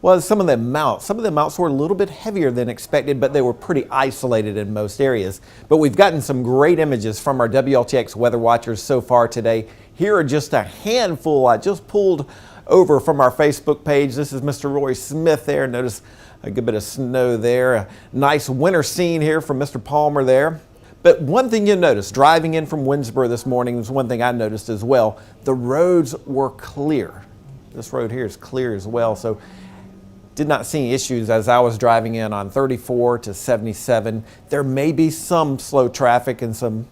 was some of the amounts. Some of the amounts were a little bit heavier than expected, but they were pretty isolated in most areas. But we've gotten some great images from our WLTX weather watchers so far today. Here are just a handful I just pulled over from our Facebook page. This is Mr. Roy Smith there. Notice a good bit of snow there. A nice winter scene here from Mr. Palmer there. But one thing you'll notice, driving in from Winsboro this morning, is one thing I noticed as well. The roads were clear. This road here is clear as well. So did not see any issues as I was driving in on 34 to 77. There may be some slow traffic and some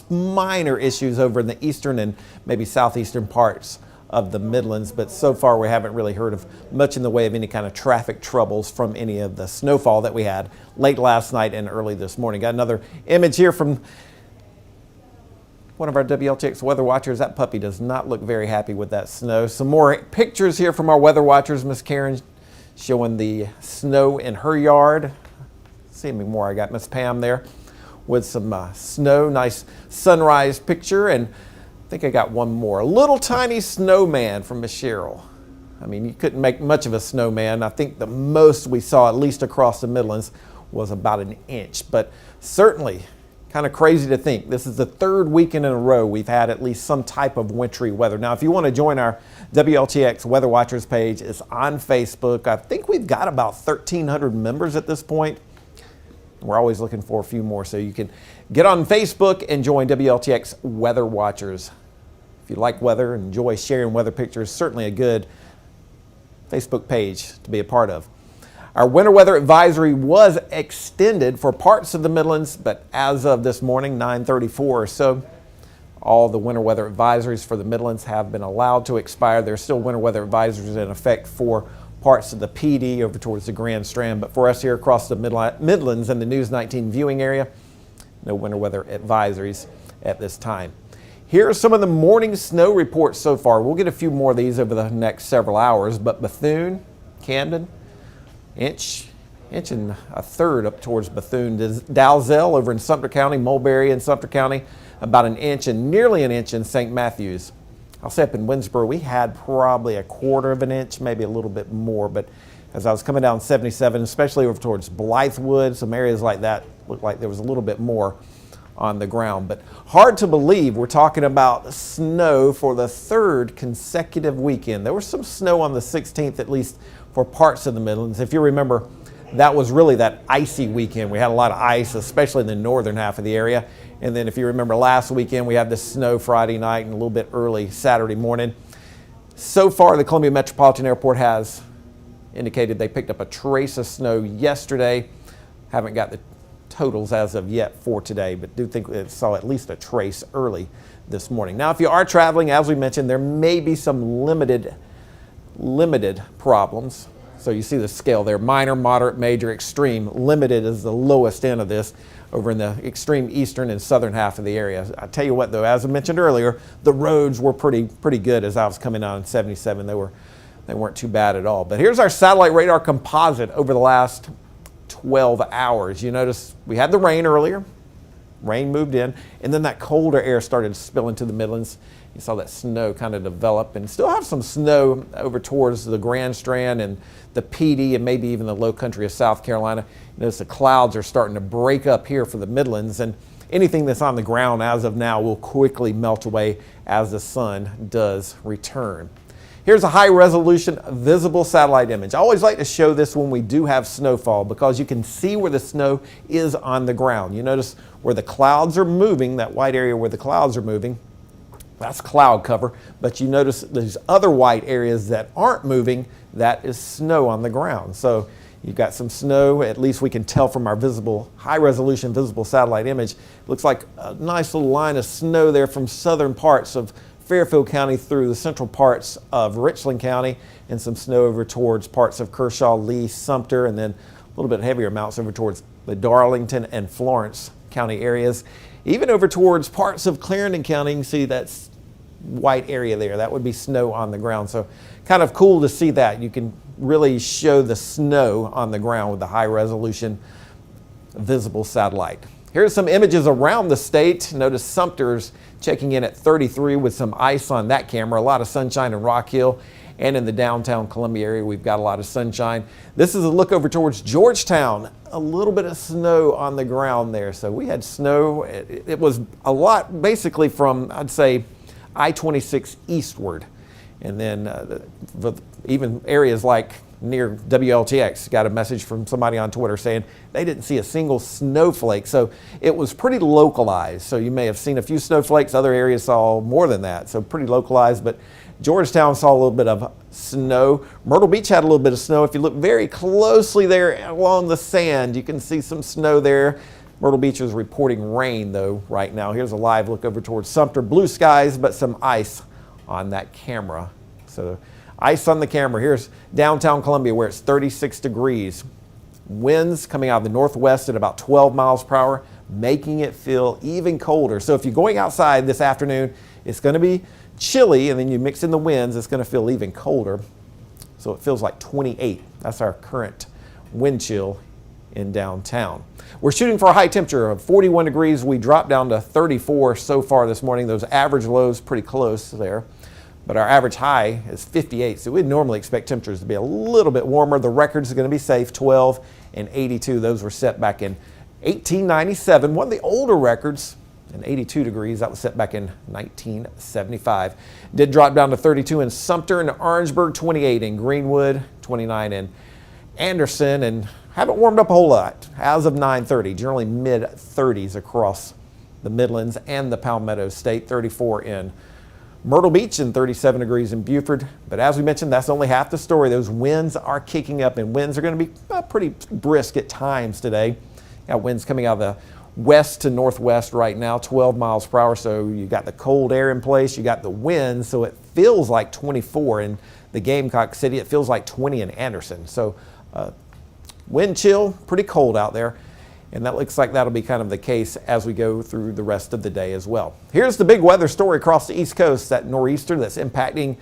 minor issues over in the eastern and maybe southeastern parts of the Midlands, but so far we haven't really heard of much in the way of any kind of traffic troubles from any of the snowfall that we had late last night and early this morning. Got another image here from one of our WLTX weather watchers. That puppy does not look very happy with that snow. Some more pictures here from our weather watchers. Miss Karen showing the snow in her yard. See me more. I got Miss Pam there with some snow. Nice sunrise picture. And I think I got one more. A little tiny snowman from Miss Cheryl. I mean, you couldn't make much of a snowman. I think the most we saw, at least across the Midlands, was about an inch. But certainly kind of crazy to think. This is the third weekend in a row we've had at least some type of wintry weather. Now, if you want to join our WLTX Weather Watchers page, it's on Facebook. I think we've got about 1,300 members at this point. We're always looking for a few more, so you can get on Facebook and join WLTX Weather Watchers. If you like weather and enjoy sharing weather pictures, certainly a good Facebook page to be a part of. Our winter weather advisory was extended for parts of the Midlands, but as of this morning, 9:34 or so, all the winter weather advisories for the Midlands have been allowed to expire. There's still winter weather advisories in effect for parts of the PD over towards the Grand Strand, but for us here across the Midlands and the News 19 viewing area, no winter weather advisories at this time. Here are some of the morning snow reports so far. We'll get a few more of these over the next several hours, but Bethune, Camden, inch and a third up towards Bethune. Dalzell over in Sumter County, Mulberry in Sumter County, about an inch and nearly an inch in St. Matthews. I'll say up in Winsboro, we had probably a quarter of an inch, maybe a little bit more, but as I was coming down 77, especially over towards Blythewood, some areas like that looked like there was a little bit more on the ground. But hard to believe we're talking about snow for the third consecutive weekend. There was some snow on the 16th, at least for parts of the Midlands. If you remember, that was really that icy weekend. We had a lot of ice, especially in the northern half of the area. And then if you remember last weekend, we had the snow Friday night and a little bit early Saturday morning. So far, the Columbia Metropolitan Airport has indicated they picked up a trace of snow yesterday. Haven't got the totals as of yet for today, but do think it saw at least a trace early this morning. Now, if you are traveling, as we mentioned, there may be some limited problems. So you see the scale there: minor, moderate, major, extreme. Limited is the lowest end of this over in the extreme eastern and southern half of the area. I tell you what, though, as I mentioned earlier, the roads were pretty good as I was coming on in 77. They weren't too bad at all. But here's our satellite radar composite over the last 12 hours. You notice we had the rain earlier. Rain moved in, and then that colder air started to spill into the Midlands. You saw that snow kind of develop, and still have some snow over towards the Grand Strand and the PD and maybe even the low country of South Carolina. You notice the clouds are starting to break up here for the Midlands, and anything that's on the ground as of now will quickly melt away as the sun does return. Here's a high-resolution visible satellite image. I always like to show this when we do have snowfall because you can see where the snow is on the ground. You notice where the clouds are moving, that white area where the clouds are moving, that's cloud cover. But you notice these other white areas that aren't moving, that is snow on the ground. So you've got some snow, at least we can tell from our visible, high-resolution visible satellite image. It looks like a nice little line of snow there from southern parts of Fairfield County through the central parts of Richland County, and some snow over towards parts of Kershaw, Lee, Sumter, and then a little bit heavier amounts over towards the Darlington and Florence County areas. Even over towards parts of Clarendon County, you can see that white area there. That would be snow on the ground. So kind of cool to see that. You can really show the snow on the ground with the high resolution visible satellite. Here's some images around the state. Notice Sumter's checking in at 33 with some ice on that camera. A lot of sunshine in Rock Hill. And in the downtown Columbia area, we've got a lot of sunshine. This is a look over towards Georgetown. A little bit of snow on the ground there. So we had snow. It was a lot basically from, I'd say, I-26 eastward. And then even areas like near WLTX, got a message from somebody on Twitter saying they didn't see a single snowflake. So it was pretty localized. So you may have seen a few snowflakes. Other areas saw more than that. So pretty localized. But Georgetown saw a little bit of snow. Myrtle Beach had a little bit of snow. If you look very closely there along the sand, you can see some snow there. Myrtle Beach is reporting rain, though, right now. Here's a live look over towards Sumter. Blue skies, but some ice on that camera. So ice on the camera. Here's downtown Columbia where it's 36 degrees. Winds coming out of the northwest at about 12 miles per hour, making it feel even colder. So if you're going outside this afternoon, it's going to be chilly, and then you mix in the winds, it's going to feel even colder. So it feels like 28. That's our current wind chill in downtown. We're shooting for a high temperature of 41 degrees. We dropped down to 34 so far this morning. Those average lows pretty close there. But our average high is 58, so we'd normally expect temperatures to be a little bit warmer. The records are going to be safe, 12 and 82. Those were set back in 1897. One of the older records, and 82 degrees, that was set back in 1975. Did drop down to 32 in Sumter and Orangeburg, 28 in Greenwood, 29 in Anderson, and haven't warmed up a whole lot as of 9:30. Generally mid-30s across the Midlands and the Palmetto State, 34 in Myrtle Beach and 37 degrees in Beaufort. But as we mentioned, that's only half the story. Those winds are kicking up, and winds are going to be pretty brisk at times today. Got winds coming out of the west to northwest right now, 12 miles per hour. So you got the cold air in place, you got the wind, so it feels like 24 in the Gamecock City. It feels like 20 in Anderson. So wind chill, pretty cold out there. And that looks like that'll be kind of the case as we go through the rest of the day as well. Here's the big weather story across the East Coast, that nor'easter that's impacting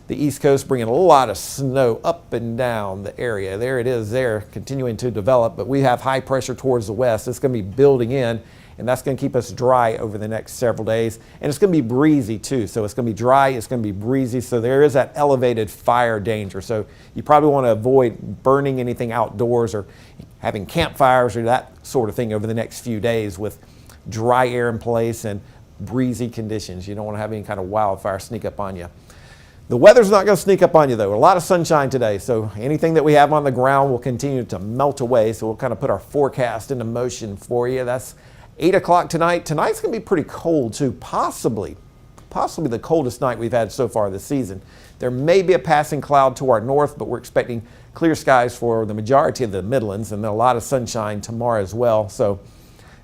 the East Coast, bringing a lot of snow up and down the area. There it is there, continuing to develop, but we have high pressure towards the west. It's going to be building in, and that's going to keep us dry over the next several days. And it's going to be breezy too. So it's going to be dry, it's going to be breezy. So there is that elevated fire danger. So you probably want to avoid burning anything outdoors or having campfires or that sort of thing over the next few days with dry air in place and breezy conditions. You don't want to have any kind of wildfire sneak up on you. The weather's not going to sneak up on you, though. A lot of sunshine today, so anything that we have on the ground will continue to melt away. So we'll kind of put our forecast into motion for you. That's 8 o'clock tonight. Tonight's going to be pretty cold, too. Possibly the coldest night we've had so far this season. There may be a passing cloud to our north, but we're expecting clear skies for the majority of the Midlands, and then a lot of sunshine tomorrow as well. So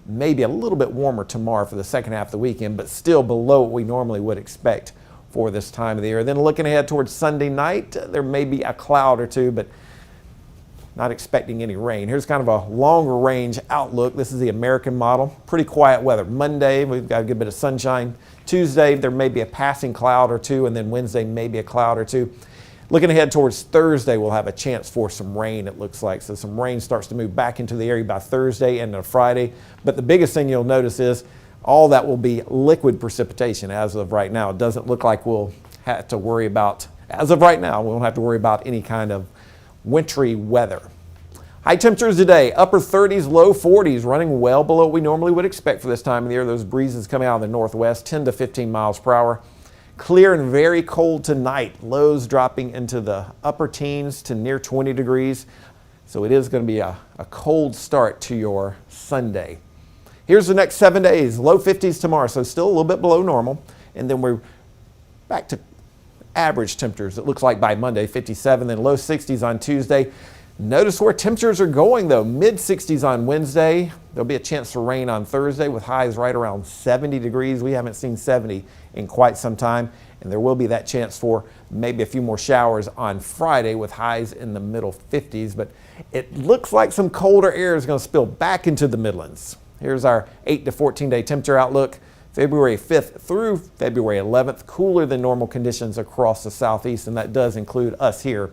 maybe a little bit warmer tomorrow for the second half of the weekend, but still below what we normally would expect for this time of the year. Then looking ahead towards Sunday night, there may be a cloud or two, but not expecting any rain. Here's kind of a longer range outlook. This is the American model. Pretty quiet weather. Monday, we've got a good bit of sunshine. Tuesday, there may be a passing cloud or two, and then Wednesday, maybe a cloud or two. Looking ahead towards Thursday, we'll have a chance for some rain, it looks like. So some rain starts to move back into the area by Thursday and Friday. But the biggest thing you'll notice is all that will be liquid precipitation as of right now. It doesn't look like we'll have to worry about, as of right now, we won't have to worry about any kind of wintry weather. High temperatures today, upper 30s, low 40s, running well below what we normally would expect for this time of the year. Those breezes coming out of the northwest, 10 to 15 miles per hour. Clear and very cold tonight. Lows dropping into the upper teens to near 20 degrees. So it is going to be a cold start to your Sunday. Here's the next 7 days. Low 50s tomorrow, so still a little bit below normal. And then we're back to average temperatures. It looks like by Monday, 57, then low 60s on Tuesday. Notice where temperatures are going, though. Mid-60s on Wednesday. There'll be a chance for rain on Thursday with highs right around 70 degrees. We haven't seen 70 in quite some time. And there will be that chance for maybe a few more showers on Friday with highs in the middle 50s. But it looks like some colder air is going to spill back into the Midlands. Here's our 8 to 14-day temperature outlook. February 5th through February 11th, cooler than normal conditions across the southeast, and that does include us here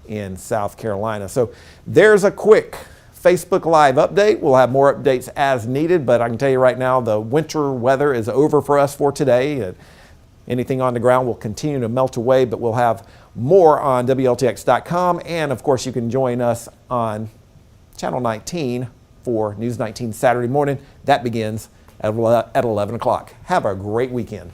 in South Carolina. So there's a quick Facebook Live update. We'll have more updates as needed, but I can tell you right now the winter weather is over for us for today. Anything on the ground will continue to melt away, but we'll have more on WLTX.com. And of course, you can join us on Channel 19 for News 19 Saturday morning. That begins at 11 o'clock. Have a great weekend.